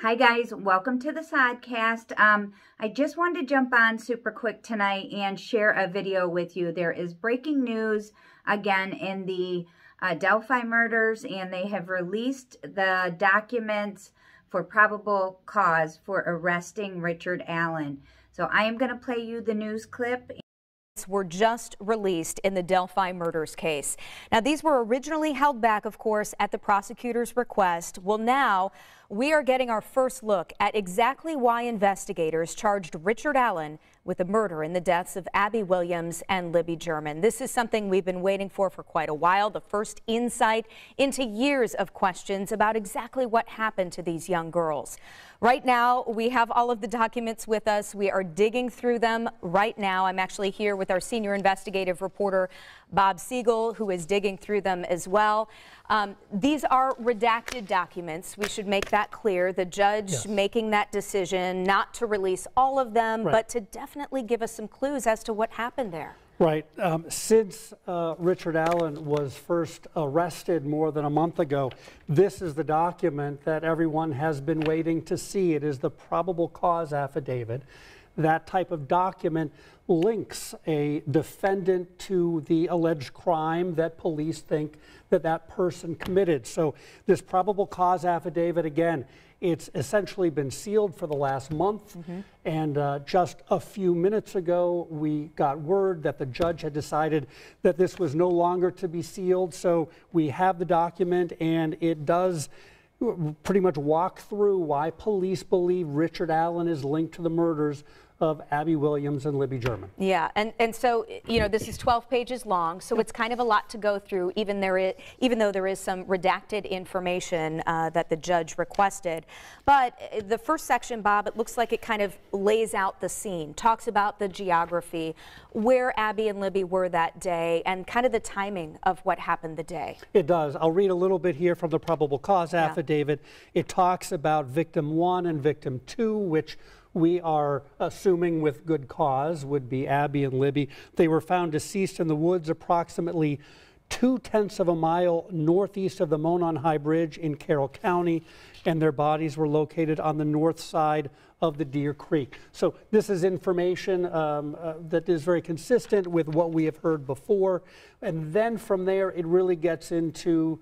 Hi guys, welcome to the Sodcast. I just wanted to jump on super quick tonight and share a video with you. There is breaking news again in the Delphi murders, and they have released the documents for probable cause for arresting Richard Allen. So I am going to play you the news clip. Were just released in the Delphi murders case. Now, these were originally held back, of course, at the prosecutor's request. Well, now we are getting our first look at exactly why investigators charged Richard Allen with the murder in the deaths of Abby Williams and Libby German. This is something we've been waiting for quite a while, the first insight into years of questions about exactly what happened to these young girls. Right now, we have all of the documents with us. We are digging through them right now. I'm actually here with our senior investigative reporter, Bob Siegel, who is digging through them as well. These are redacted documents. We should make that clear. The judge making that decision not to release all of them, but to definitely give us some clues as to what happened there. Right. Since Richard Allen was first arrested more than a month ago, this is the document that everyone has been waiting to see. It is the probable cause affidavit. That type of document links a defendant to the alleged crime that police think that that person committed. So this probable cause affidavit, again, it's essentially been sealed for the last month. And just a few minutes ago, we got word that the judge had decided that this was no longer to be sealed. So we have the document, and it does pretty much walk through why police believe Richard Allen is linked to the murders of Abby Williams and Libby German. Yeah, and so, you know, this is 12 pages long, so it's kind of a lot to go through, even though there is some redacted information that the judge requested. But the first section, Bob, it looks like it kind of lays out the scene, talks about the geography, where Abby and Libby were that day, and kind of the timing of what happened the day. It does. I'll read a little bit here from the probable cause affidavit. It talks about victim 1 and victim 2, which we are assuming with good cause would be Abby and Libby. They were found deceased in the woods approximately 2/10 of a mile northeast of the Monon High Bridge in Carroll County, and their bodies were located on the north side of the Deer Creek. So this is information that is very consistent with what we have heard before. And then from there, it really gets into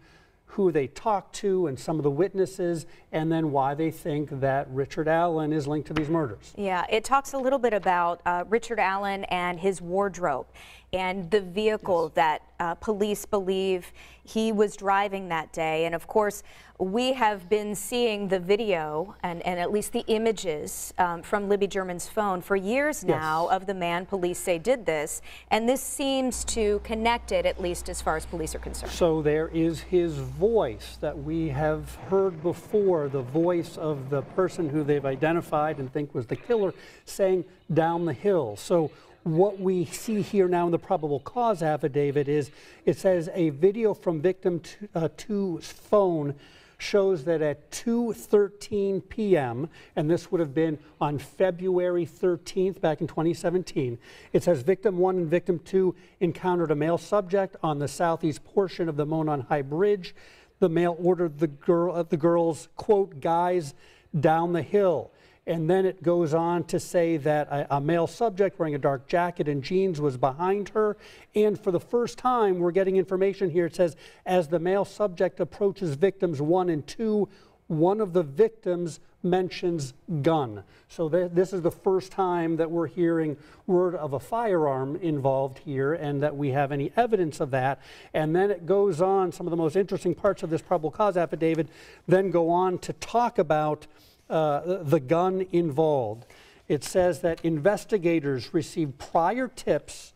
who they talked to and some of the witnesses, and then why they think that Richard Allen is linked to these murders. Yeah, it talks a little bit about Richard Allen and his wardrobe and the vehicle that police believe he was driving that day. And of course, we have been seeing the video and at least the images from Libby German's phone for years now of the man police say did this. And this seems to connect it, at least as far as police are concerned. So there is his voice that we have heard before, the voice of the person who they've identified and think was the killer, saying down the hill. So what we see here now in the probable cause affidavit is it says a video from victim 2's phone shows that at 2:13 p.m., and this would have been on February 13th back in 2017, it says victim 1 and victim 2 encountered a male subject on the southeast portion of the Monon High Bridge. The male ordered the girls, quote, guys down the hill. And then it goes on to say that a male subject wearing a dark jacket and jeans was behind her. And for the first time, we're getting information here. It says, as the male subject approaches victims 1 and 2, one of the victims mentions gun. So this is the first time that we're hearing word of a firearm involved here and that we have any evidence of that. And then it goes on, some of the most interesting parts of this probable cause affidavit then go on to talk about the gun involved. It says that investigators received prior tips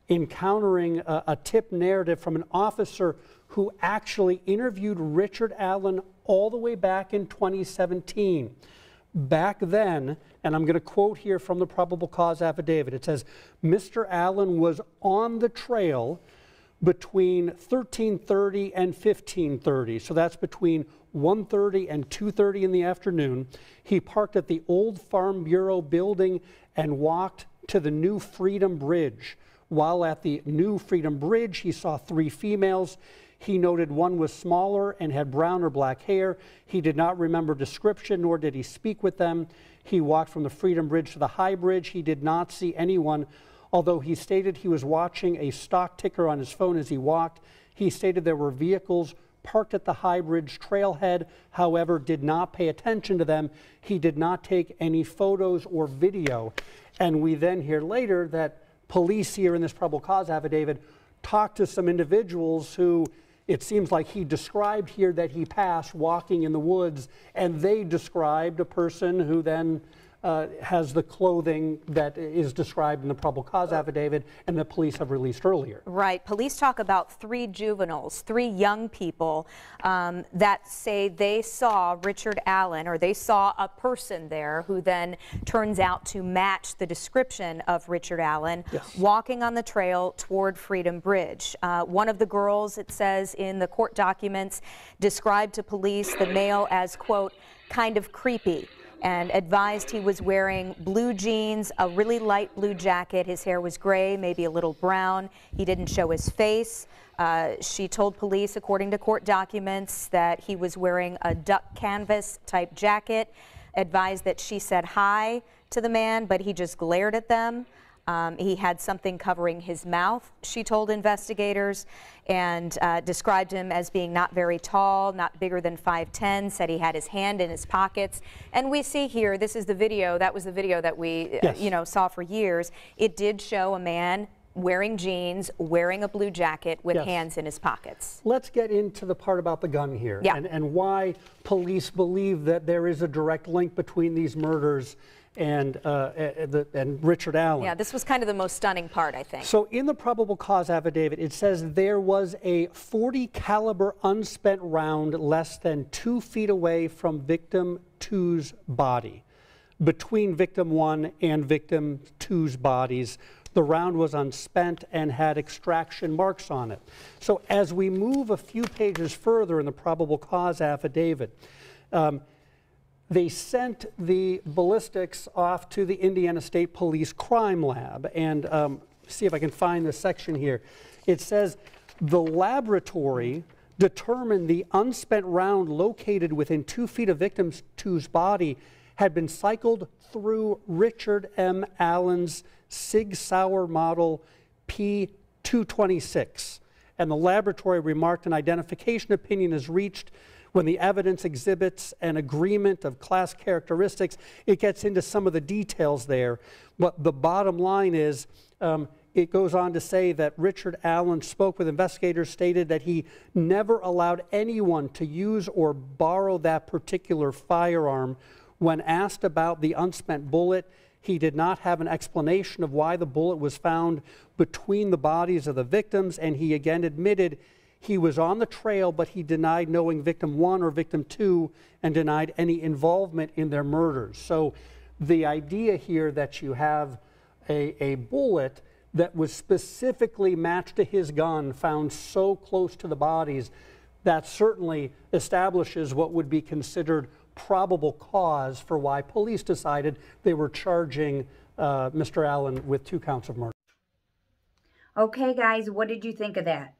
encountering a tip narrative from an officer who actually interviewed Richard Allen all the way back in 2017. Back then, and I'm going to quote here from the probable cause affidavit, it says, Mr. Allen was on the trail between 13:30 and 15:30. So that's between 1:30 and 2:30 in the afternoon. He parked at the old Farm Bureau building and walked to the New Freedom Bridge. While at the New Freedom Bridge, he saw 3 females. He noted one was smaller and had brown or black hair. He did not remember description, nor did he speak with them. He walked from the Freedom Bridge to the High Bridge. He did not see anyone, although he stated he was watching a stock ticker on his phone as he walked. He stated there were vehicles parked at the High Bridge trailhead, however, did not pay attention to them. He did not take any photos or video. And we then hear later that police here in this probable cause affidavit talked to some individuals who it seems like he described here that he passed walking in the woods, and they described a person who then has the clothing that is described in the probable cause affidavit and the police have released earlier. Right. Police talk about 3 juveniles, 3 young people that say they saw Richard Allen, or they saw a person there who then turns out to match the description of Richard Allen, yes, walking on the trail toward Freedom Bridge. One of the girls, it says in the court documents, described to police the male as, quote, kind of creepy, and advised he was wearing blue jeans, a really light blue jacket. His hair was gray, maybe a little brown. He didn't show his face. She told police, according to court documents, that he was wearing a duck canvas type jacket, advised that she said hi to the man, but he just glared at them. He had something covering his mouth, she told investigators, and described him as being not very tall, not bigger than 5'10", said he had his hand in his pockets. And we see here, this is the video, that was the video that we yes, saw for years. It did show a man wearing jeans, wearing a blue jacket with yes, hands in his pockets. Let's get into the part about the gun here, yeah, and why police believe that there is a direct link between these murders and Richard Allen. Yeah, this was kind of the most stunning part, I think. So in the probable cause affidavit, it says there was a .40 caliber unspent round less than 2 feet away from victim 2's body. Between victim 1 and victim 2's bodies, the round was unspent and had extraction marks on it. So as we move a few pages further in the probable cause affidavit, they sent the ballistics off to the Indiana State Police Crime Lab. And see if I can find this section here. It says the laboratory determined the unspent round located within 2 feet of victim 2's body had been cycled through Richard M. Allen's Sig Sauer model P226. And the laboratory remarked an identification opinion is reached when the evidence exhibits an agreement of class characteristics. It gets into some of the details there. But the bottom line is, it goes on to say that Richard Allen spoke with investigators, stated that he never allowed anyone to use or borrow that particular firearm. When asked about the unspent bullet, he did not have an explanation of why the bullet was found between the bodies of the victims, and he again admitted he was on the trail, but he denied knowing victim 1 or victim 2 and denied any involvement in their murders. So the idea here that you have a bullet that was specifically matched to his gun found so close to the bodies, that certainly establishes what would be considered probable cause for why police decided they were charging Mr. Allen with 2 counts of murder. Okay, guys, what did you think of that?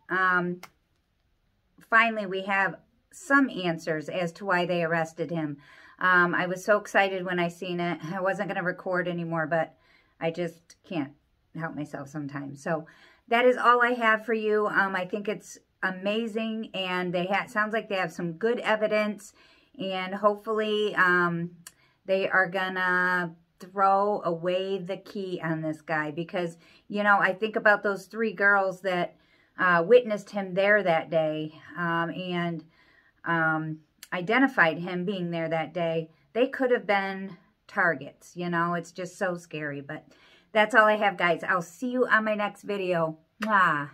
Finally, we have some answers as to why they arrested him. I was so excited when I seen it. I wasn't going to record anymore, but I just can't help myself sometimes. So that is all I have for you. I think it's amazing, and they sounds like they have some good evidence, and hopefully they are gonna throw away the key on this guy, because, you know, I think about those 3 girls that witnessed him there that day and identified him being there that day. They could have been targets, you know. It's just so scary. But that's all I have, guys. I'll see you on my next video. Mwah.